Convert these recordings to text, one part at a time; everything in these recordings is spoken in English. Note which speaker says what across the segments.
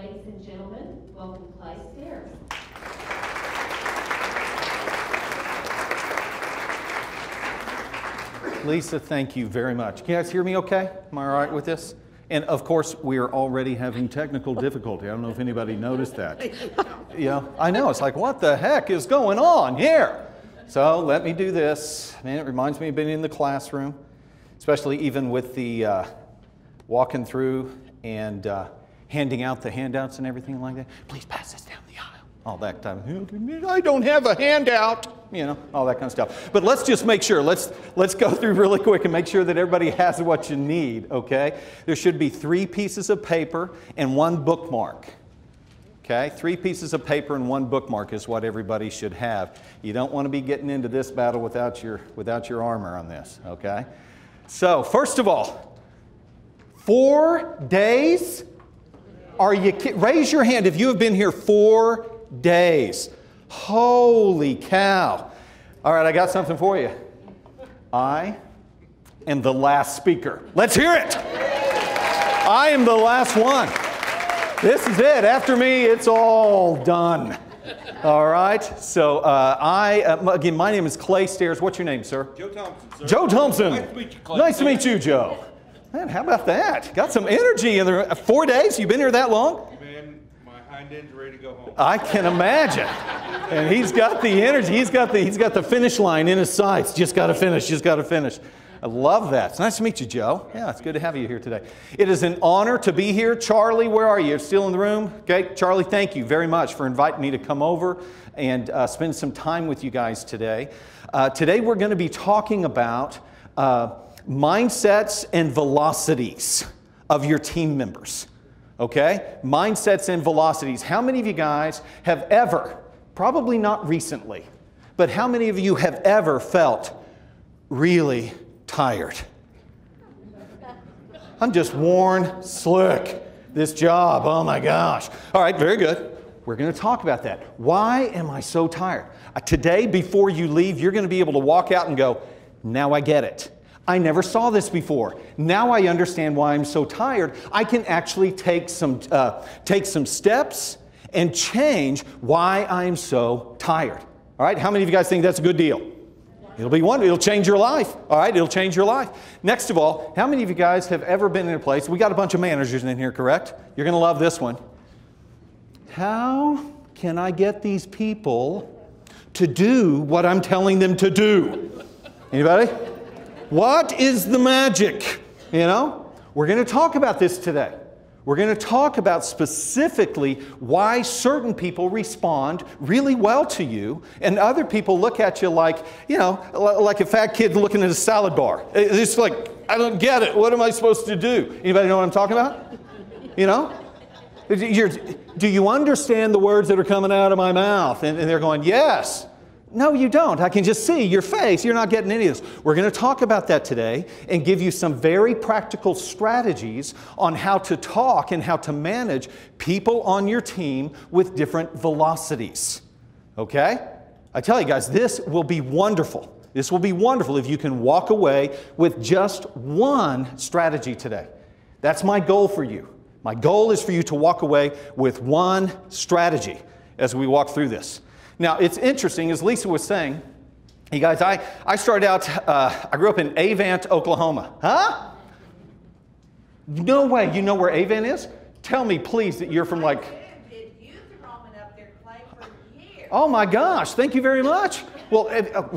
Speaker 1: Ladies and gentlemen, welcome Clay Staires.
Speaker 2: Lisa, thank you very much. Can you guys hear me okay? Am I all right with this? And of course, we are already having technical difficulty. I don't know if anybody noticed that. Yeah, I know. It's like, what the heck is going on here? So let me do this. Man, it reminds me of being in the classroom, especially even with the walking through and handing out the handouts and everything like that. Please pass this down the aisle. All that time. I don't have a handout. You know, all that kind of stuff. But let's just make sure. Let's go through really quick and make sure that everybody has what you need, okay? There should be 3 pieces of paper and 1 bookmark. Okay? 3 pieces of paper and 1 bookmark is what everybody should have. You don't want to be getting into this battle without your armor on this, okay? So, first of all, 4 days? Are you kidding? Raise your hand if you have been here 4 days. Holy cow. All right, I got something for you. I am the last speaker. Let's hear it. I am the last one. This is it. After me, it's all done. All right. So again, my name is Clay Staires. What's your name, sir?
Speaker 3: Joe Thompson, sir.
Speaker 2: Joe Thompson.
Speaker 3: Nice to meet you, Clay.
Speaker 2: Nice to meet you, Joe. Man, how about that? Got some energy in there. 4 days? You been here that long?
Speaker 3: Man, my hind end's ready to go home.
Speaker 2: I can imagine. And he's got the energy. He's got the finish line in his sights. Just got to finish. Just got to finish. I love that. It's nice to meet you, Joe. Yeah, it's good to have you here today. It is an honor to be here. Charlie, where are you? You're still in the room? Okay, Charlie, thank you very much for inviting me to come over and spend some time with you guys today. Today we're going to be talking about mindsets and velocities of your team members. Okay? Mindsets and velocities. How many of you guys have ever, probably not recently, but how many of you have ever felt really tired? I'm just worn slick. This job, oh my gosh. All right, very good. We're going to talk about that. Why am I so tired? Today, before you leave, you're going to be able to walk out and go, now I get it. I never saw this before. Now I understand why I'm so tired. I can actually take some steps and change why I'm so tired. All right, how many of you guys think that's a good deal? It'll be wonderful. It'll change your life. All right, it'll change your life. Next of all, how many of you guys have ever been in a place? We got a bunch of managers in here, correct? You're going to love this one. How can I get these people to do what I'm telling them to do? Anybody? What is the magic? You know, we're going to talk about this today. We're going to talk about specifically why certain people respond really well to you and other people look at you like, you know, like a fat kid looking at a salad bar. It's like, I don't get it. What am I supposed to do? Anybody know what I'm talking about? You know? Do you understand the words that are coming out of my mouth? And they're going, yes. No, you don't. I can just see your face. You're not getting any of this. We're going to talk about that today and give you some very practical strategies on how to talk and how to manage people on your team with different velocities. Okay? I tell you guys, this will be wonderful. This will be wonderful if you can walk away with just one strategy today. That's my goal for you. My goal is for you to walk away with one strategy as we walk through this. Now, it's interesting, as Lisa was saying, you guys, I started out, I grew up in Avant, Oklahoma. Huh? No way, you know where Avant is? Tell me, please, that you're from like... Oh my gosh, thank you very much. Well,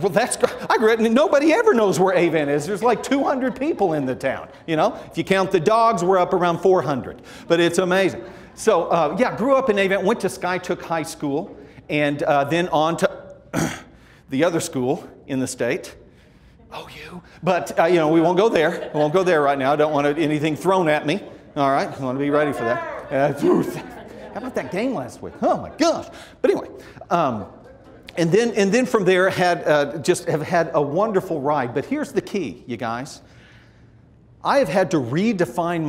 Speaker 2: that's, I grew up, nobody ever knows where Avant is. There's like 200 people in the town, you know? If you count the dogs, we're up around 400, but it's amazing. So, yeah, grew up in Avant, went to Skytook High School, and then on to the other school in the state. Oh, you. But, you know, we won't go there. We won't go there right now. I don't want anything thrown at me. All right? I want to be ready for that. How about that game last week? Oh, my gosh. But anyway, and then from there, just have had a wonderful ride. But here's the key, you guys. I have had to redefine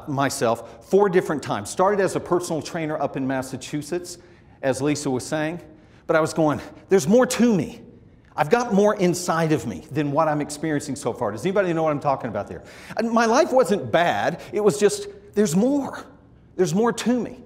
Speaker 2: myself 4 different times. Started as a personal trainer up in Massachusetts, as Lisa was saying, but I was going, there's more to me. I've got more inside of me than what I'm experiencing so far. Does anybody know what I'm talking about there? And my life wasn't bad. It was just, there's more. There's more to me.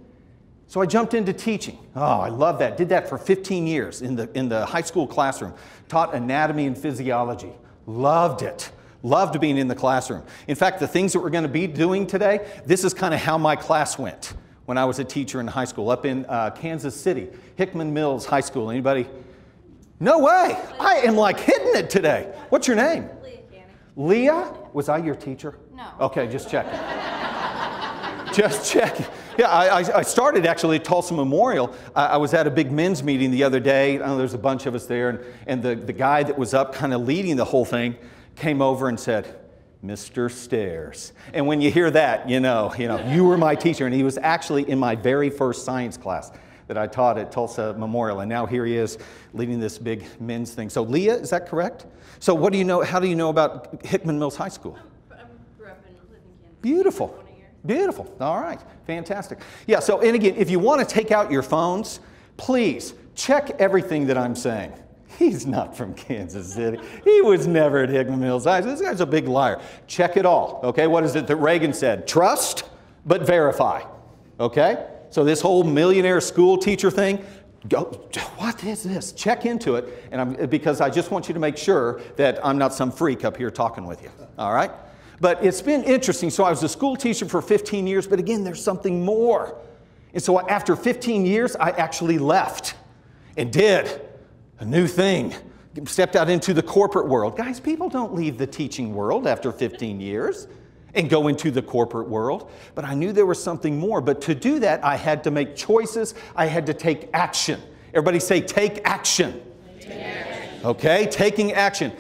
Speaker 2: So I jumped into teaching. Oh, I love that. Did that for 15 years in the high school classroom. Taught anatomy and physiology. Loved it. Loved being in the classroom. In fact, the things that we're going to be doing today, this is kind of how my class went when I was a teacher in high school up in Kansas City, Hickman Mills High School. Anybody? No way. I am like hitting it today. What's your name?
Speaker 4: Leah Canning.
Speaker 2: Leah? Was I your teacher?
Speaker 4: No.
Speaker 2: Okay, just checking. Just checking. Yeah, I started actually at Tulsa Memorial. I was at a big men's meeting the other day. I know there's a bunch of us there, and the guy that was up kind of leading the whole thing came over and said, Mr. Staires. And when you hear that, you know, you were my teacher. And he was actually in my very first science class that I taught at Tulsa Memorial. And now here he is leading this big men's thing. So Leah, is that correct? So what do you know, how do you know about Hickman Mills High School?
Speaker 4: I grew up and lived in Kansas.
Speaker 2: Beautiful.
Speaker 4: 20 years.
Speaker 2: Beautiful. All right. Fantastic. Yeah, so, and again, if you want to take out your phones, please check everything that I'm saying. He's not from Kansas City. He was never at Hickman Mills High. This guy's a big liar. Check it all. Okay, what is it that Reagan said? Trust, but verify. Okay? So this whole millionaire school teacher thing, go, what is this? Check into it, and because I just want you to make sure that I'm not some freak up here talking with you. All right? But it's been interesting. So I was a school teacher for 15 years, but again, there's something more. And so after 15 years, I actually left and did a new thing. Stepped out into the corporate world. Guys, people don't leave the teaching world after 15 years and go into the corporate world. But I knew there was something more. But to do that, I had to make choices. I had to take action. Everybody say, take action. Take action. Okay, taking action.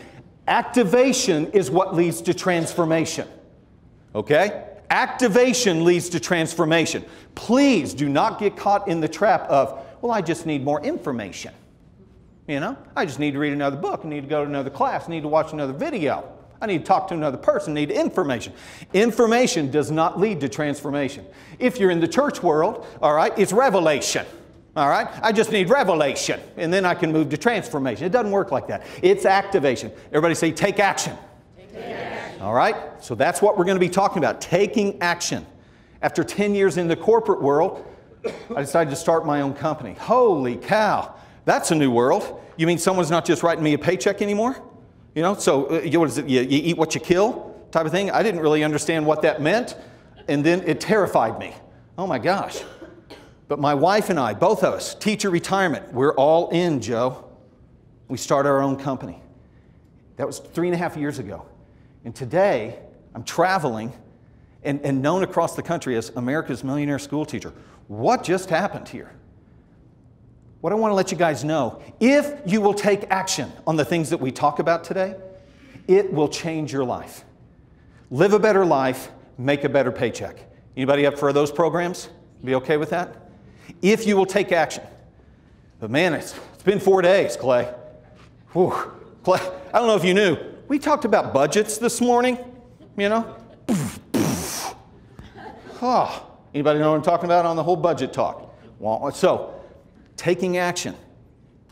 Speaker 2: Activation is what leads to transformation. Okay? Activation leads to transformation. Please do not get caught in the trap of, well, I just need more information. You know, I just need to read another book. I need to go to another class. I need to watch another video. I need to talk to another person. I need information. Information does not lead to transformation. If you're in the church world, all right, it's revelation. All right, I just need revelation, and then I can move to transformation. It doesn't work like that. It's activation. Everybody say, take action. Take action. All right, so that's what we're going to be talking about, taking action. After 10 years in the corporate world, I decided to start my own company. Holy cow, that's a new world. You mean someone's not just writing me a paycheck anymore? You know, so what is it? You eat what you kill type of thing? I didn't really understand what that meant, and then it terrified me. Oh my gosh. But my wife and I, both of us, teacher retirement, we're all in, Joe. We started our own company. That was 3.5 years ago. And today, I'm traveling and known across the country as America's Millionaire School Teacher. What just happened here? What I want to let you guys know, if you will take action on the things that we talk about today, it will change your life. Live a better life, make a better paycheck. Anybody up for those programs? Be okay with that? If you will take action. But man, it's been 4 days, Clay. Whew. Clay, I don't know if you knew, we talked about budgets this morning, you know? Oh, anybody know what I'm talking about on the whole budget talk? So, taking action.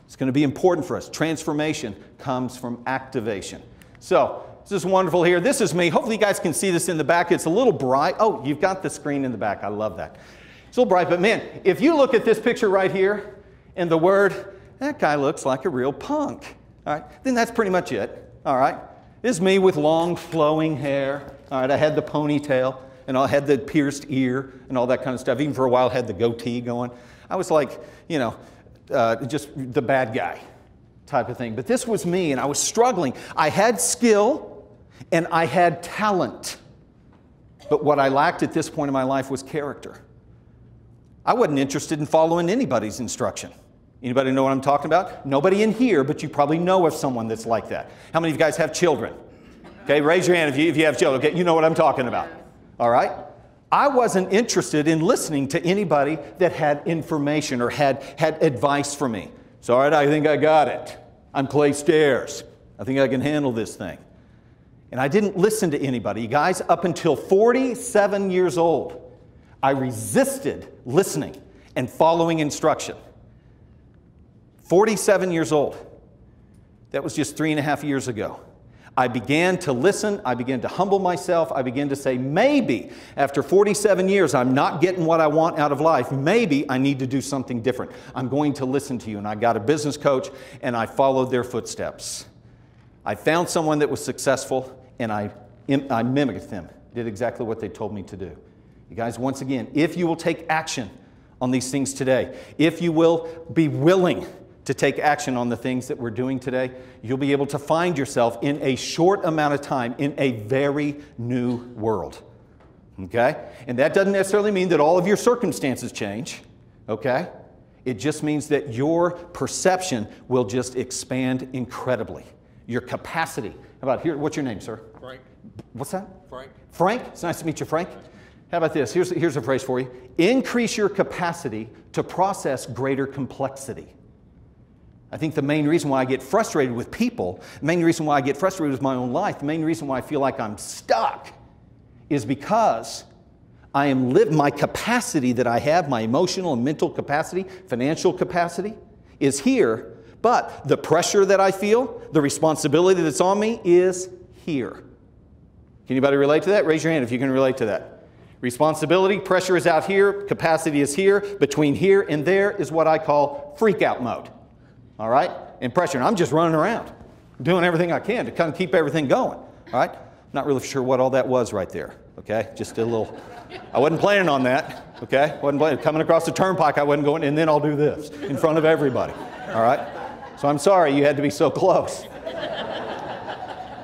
Speaker 2: It's going to be important for us. Transformation comes from activation. So, this is wonderful here. This is me. Hopefully you guys can see this in the back. It's a little bright. Oh, you've got the screen in the back. I love that. It's a little bright, but man, if you look at this picture right here and the word, that guy looks like a real punk, all right, then that's pretty much it, all right? This is me with long flowing hair, all right, I had the ponytail and I had the pierced ear and all that kind of stuff. Even for a while I had the goatee going. I was like, you know, just the bad guy type of thing. But this was me and I was struggling. I had skill and I had talent. But what I lacked at this point in my life was character. I wasn't interested in following anybody's instruction. Anybody know what I'm talking about? Nobody in here, but you probably know of someone that's like that. How many of you guys have children? Okay, raise your hand if you have children. Okay, you know what I'm talking about. All right? I wasn't interested in listening to anybody that had information or had advice for me. So, all right, I think I got it. I'm Clay Staires. I think I can handle this thing. And I didn't listen to anybody. Guys, up until 47 years old, I resisted listening and following instruction. 47 years old. That was just 3.5 years ago. I began to listen. I began to humble myself. I began to say, maybe after 47 years, I'm not getting what I want out of life. Maybe I need to do something different. I'm going to listen to you. And I got a business coach, and I followed their footsteps. I found someone that was successful, and I mimicked them, did exactly what they told me to do. You guys, once again, if you will take action on these things today, if you will be willing to take action on the things that we're doing today, you'll be able to find yourself in a short amount of time in a very new world. Okay? And that doesn't necessarily mean that all of your circumstances change. Okay? It just means that your perception will just expand incredibly. Your capacity. How about here? What's your name, sir?
Speaker 3: Frank.
Speaker 2: What's that?
Speaker 3: Frank.
Speaker 2: Frank? It's nice to meet you, Frank. How about this? Here's a phrase for you. Increase your capacity to process greater complexity. I think the main reason why I get frustrated with people, the main reason why I get frustrated with my own life, the main reason why I feel like I'm stuck is because my capacity that I have, my emotional and mental capacity, financial capacity is here, but the pressure that I feel, the responsibility that's on me is here. Can anybody relate to that? Raise your hand if you can relate to that. Responsibility, pressure is out here, capacity is here. Between here and there is what I call freak out mode. All right? And pressure. And I'm just running around, doing everything I can to kind of keep everything going. All right? Not really sure what all that was right there. Okay? Just a little, I wasn't planning on that. Okay? Wasn't planning. Coming across the turnpike, I wasn't going, and then I'll do this in front of everybody. All right? So I'm sorry you had to be so close.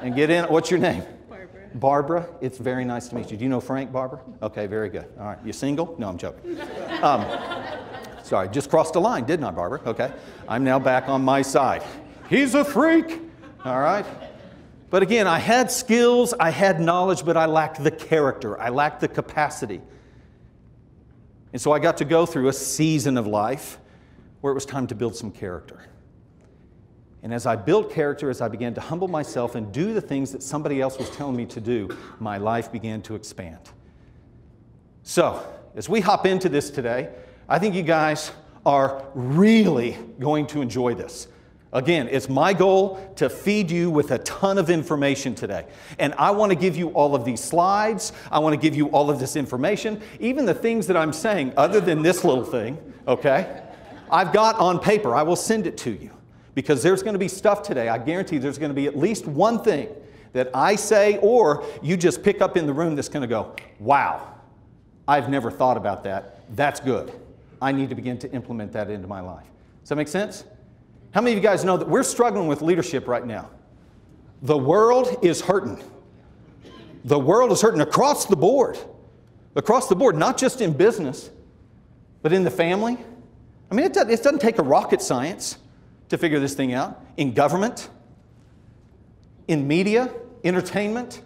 Speaker 2: And get in. What's your name?
Speaker 4: Barbara.
Speaker 2: Barbara. It's very nice to meet you. Do you know Frank, Barbara? Okay, very good. All right. You single? No, I'm joking. Sorry, just crossed the line, didn't I, Barbara? Okay. I'm now back on my side. He's a freak. All right. But again, I had skills, I had knowledge, but I lacked the character. I lacked the capacity. And so I got to go through a season of life where it was time to build some character. And as I built character, as I began to humble myself and do the things that somebody else was telling me to do, my life began to expand. So, as we hop into this today, I think you guys are really going to enjoy this. Again, it's my goal to feed you with a ton of information today. And I want to give you all of these slides. I want to give you all of this information. Even the things that I'm saying, other than this little thing, okay, I've got on paper. I will send it to you. Because there's going to be stuff today. I guarantee there's going to be at least one thing that I say or you just pick up in the room that's going to go, wow, I've never thought about that. That's good. I need to begin to implement that into my life. Does that make sense? How many of you guys know that we're struggling with leadership right now? The world is hurting. The world is hurting across the board. Across the board, not just in business, but in the family. I mean, it doesn't take a rocket science to figure this thing out. In government, in media, entertainment.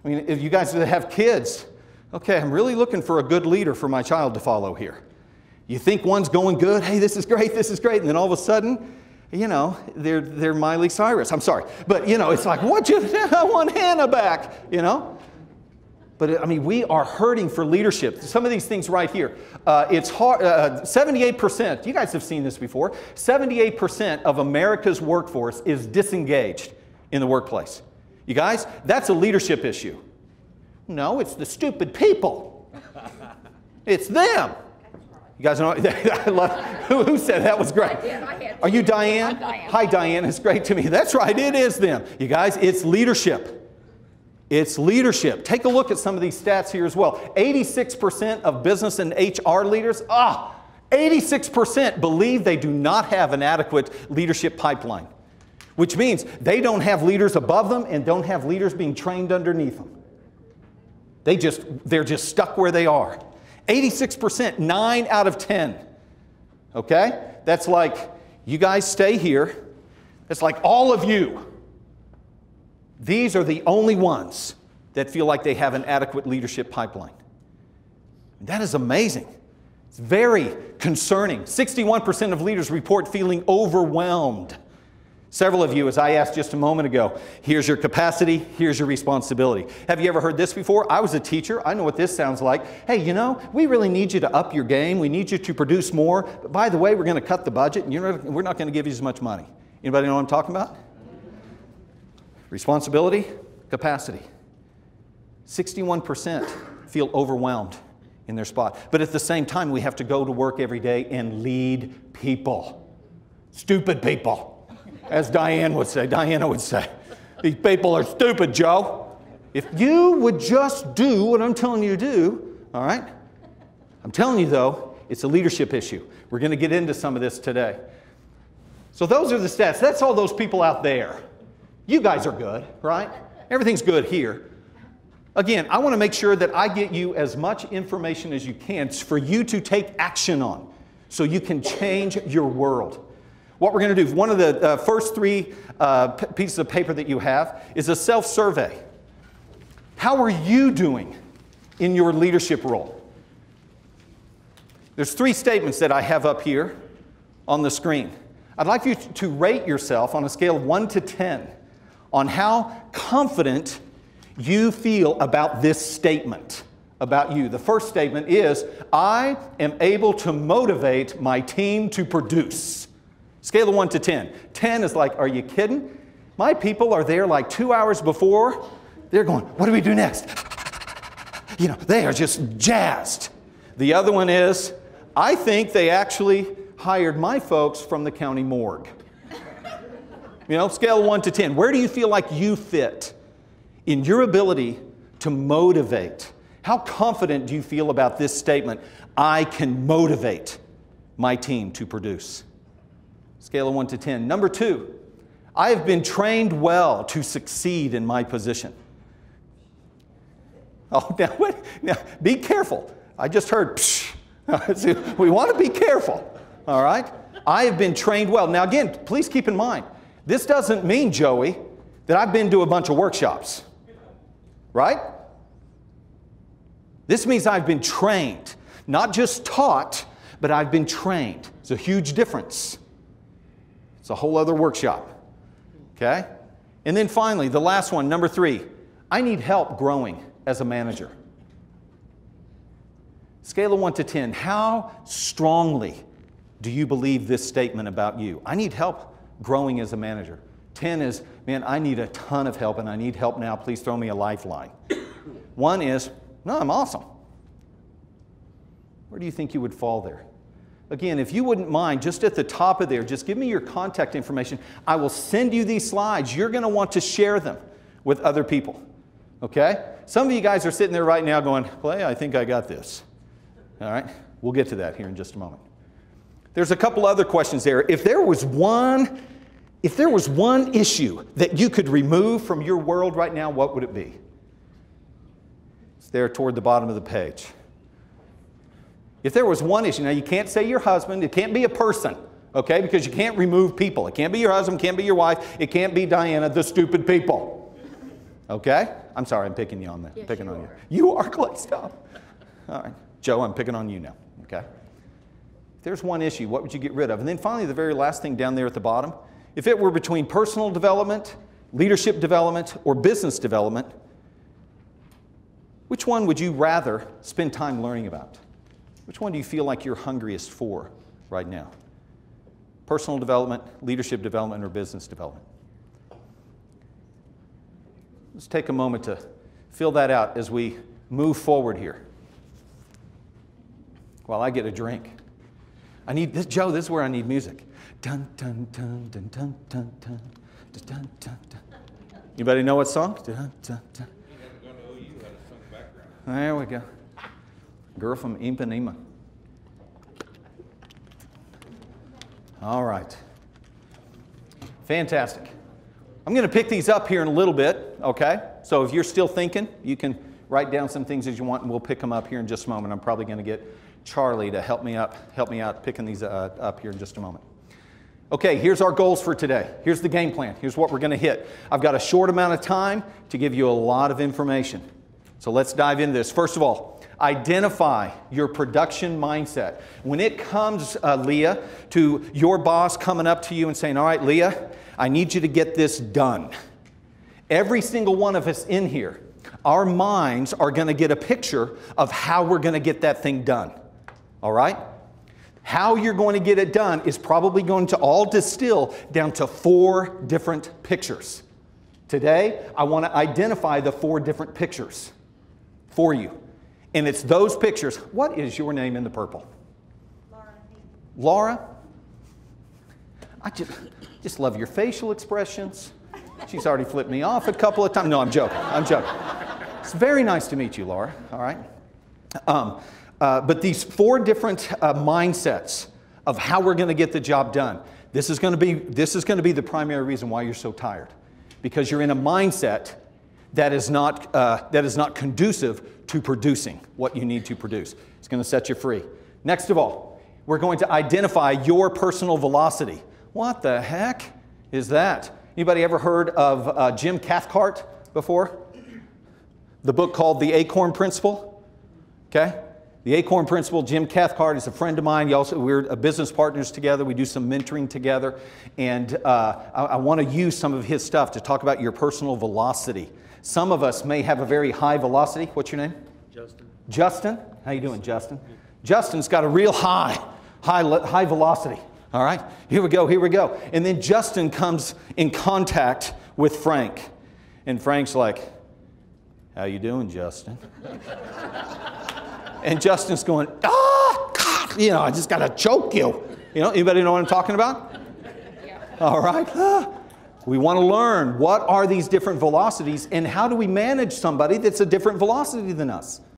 Speaker 2: I mean, if you guys that have kids, okay, I'm really looking for a good leader for my child to follow here. You think one's going good, hey, this is great, and then all of a sudden, you know, they're Miley Cyrus. I'm sorry. But, you know, it's like, I want Hannah back, you know? But, I mean, we are hurting for leadership. Some of these things right here. It's hard, 78%, you guys have seen this before, 78% of America's workforce is disengaged in the workplace. You guys, that's a leadership issue. No, it's the stupid people. It's them. You guys know, I love, who said that was great? Are you Diane?
Speaker 4: I'm Diane.
Speaker 2: Hi, Diane. It's great to meet you. That's right. It is them. You guys, it's leadership. It's leadership. Take a look at some of these stats here as well. 86% of business and HR leaders, 86% believe they do not have an adequate leadership pipeline, which means they don't have leaders above them and don't have leaders being trained underneath them. They're just stuck where they are. 86%, 9 out of 10. Okay? That's like, you guys stay here. It's like all of you. These are the only ones that feel like they have an adequate leadership pipeline. That is amazing. It's very concerning. 61% of leaders report feeling overwhelmed. Several of you, as I asked just a moment ago, here's your capacity, here's your responsibility. Have you ever heard this before? I was a teacher. I know what this sounds like. Hey, you know, we really need you to up your game. We need you to produce more. But by the way, we're going to cut the budget, and we're not going to give you as much money. Anybody know what I'm talking about? Responsibility, capacity. 61% feel overwhelmed in their spot. But at the same time, we have to go to work every day and lead people. Stupid people, as Diana would say. These people are stupid, Joe. If you would just do what I'm telling you to do, all right? I'm telling you, though, it's a leadership issue. We're going to get into some of this today. So those are the stats. That's all those people out there. You guys are good, right? Everything's good here. Again, I want to make sure that I get you as much information as you can for you to take action on so you can change your world. What we're going to do, one of the first three pieces of paper that you have is a self-survey. How are you doing in your leadership role? There's three statements that I have up here on the screen. I'd like you to rate yourself on a scale of 1 to 10 on how confident you feel about this statement about you. The first statement is, I am able to motivate my team to produce. Scale of 1 to 10. 10 is like, are you kidding? My people are there like 2 hours before. They're going, what do we do next? You know, they are just jazzed. The other one is, I think they actually hired my folks from the county morgue. You know, scale of 1 to 10. Where do you feel like you fit in your ability to motivate? How confident do you feel about this statement? I can motivate my team to produce. Scale of 1 to 10. Number 2, I have been trained well to succeed in my position. Oh, now be careful. I just heard, psh. We want to be careful, all right? I have been trained well. Now again, please keep in mind, this doesn't mean, Joey, that I've been to a bunch of workshops, right? This means I've been trained, not just taught, but I've been trained. It's a huge difference. It's a whole other workshop, okay? And then finally, the last one, number 3, I need help growing as a manager. Scale of 1 to 10, how strongly do you believe this statement about you? I need help growing as a manager. 10 is, man, I need a ton of help and I need help now. Please throw me a lifeline. 1 is, no, I'm awesome. Where do you think you would fall there? Again, if you wouldn't mind, just at the top of there, just give me your contact information. I will send you these slides. You're going to want to share them with other people, okay? Some of you guys are sitting there right now going, Clay, I think I got this. All right, we'll get to that here in just a moment. There's a couple other questions there. If there was one issue that you could remove from your world right now, what would it be? It's there toward the bottom of the page. If there was one issue, now you can't say your husband, it can't be a person, okay, because you can't remove people. It can't be your husband, it can't be your wife, it can't be Diana, the stupid people. Okay? I'm sorry, I'm picking you on that.
Speaker 4: Yes,
Speaker 2: picking on you. You are, Clay, stop. All right. Joe, I'm picking on you now, okay? If there's one issue, what would you get rid of? And then finally, the very last thing down there at the bottom, if it were between personal development, leadership development, or business development, which one would you rather spend time learning about? Which one do you feel like you're hungriest for right now? Personal development, leadership development, or business development? Let's take a moment to fill that out as we move forward here. While I get a drink. I need this, Joe, this is where I need music. Dun, dun, dun, dun, dun, dun, dun, dun, dun, dun, dun. Anybody know what song? Dun, dun, dun. There we go. Girl from Ipanema. All right. Fantastic. I'm going to pick these up here in a little bit, okay? So if you're still thinking, you can write down some things as you want, and we'll pick them up here in just a moment. I'm probably going to get Charlie to help me out picking these up here in just a moment. Okay, here's our goals for today. Here's the game plan. Here's what we're going to hit. I've got a short amount of time to give you a lot of information. So let's dive into this. First of all, identify your production mindset. When it comes, Leah, to your boss coming up to you and saying, all right, Leah, I need you to get this done. Every single one of us in here, our minds are going to get a picture of how we're going to get that thing done. All right? How you're going to get it done is probably going to all distill down to 4 different pictures. Today, I want to identify the 4 different pictures for you. And it's those pictures. What is your name in the purple?
Speaker 4: Laura.
Speaker 2: Laura? I just love your facial expressions. She's already flipped me off a couple of times. No, I'm joking. I'm joking. It's very nice to meet you, Laura. All right. But these 4 different mindsets of how we're going to get the job done. This is going to be the primary reason why you're so tired, because you're in a mindset that is not conducive to producing what you need to produce. It's going to set you free. Next of all, we're going to identify your personal velocity. What the heck is that? Anybody ever heard of Jim Cathcart before? The book called The Acorn Principle? Okay? The Acorn Principle, Jim Cathcart is a friend of mine. We're business partners together. We do some mentoring together. And I want to use some of his stuff to talk about your personal velocity. Some of us may have a very high velocity. What's your name?
Speaker 3: Justin.
Speaker 2: Justin? How you doing, Justin? Justin's got a real high velocity. All right? Here we go. And then Justin comes in contact with Frank. And Frank's like, how you doing, Justin? And Justin's going, God, I just got to choke you. Anybody know what I'm talking about? Yeah. All right. We want to learn what are these different velocities and how do we manage somebody that's a different velocity than us?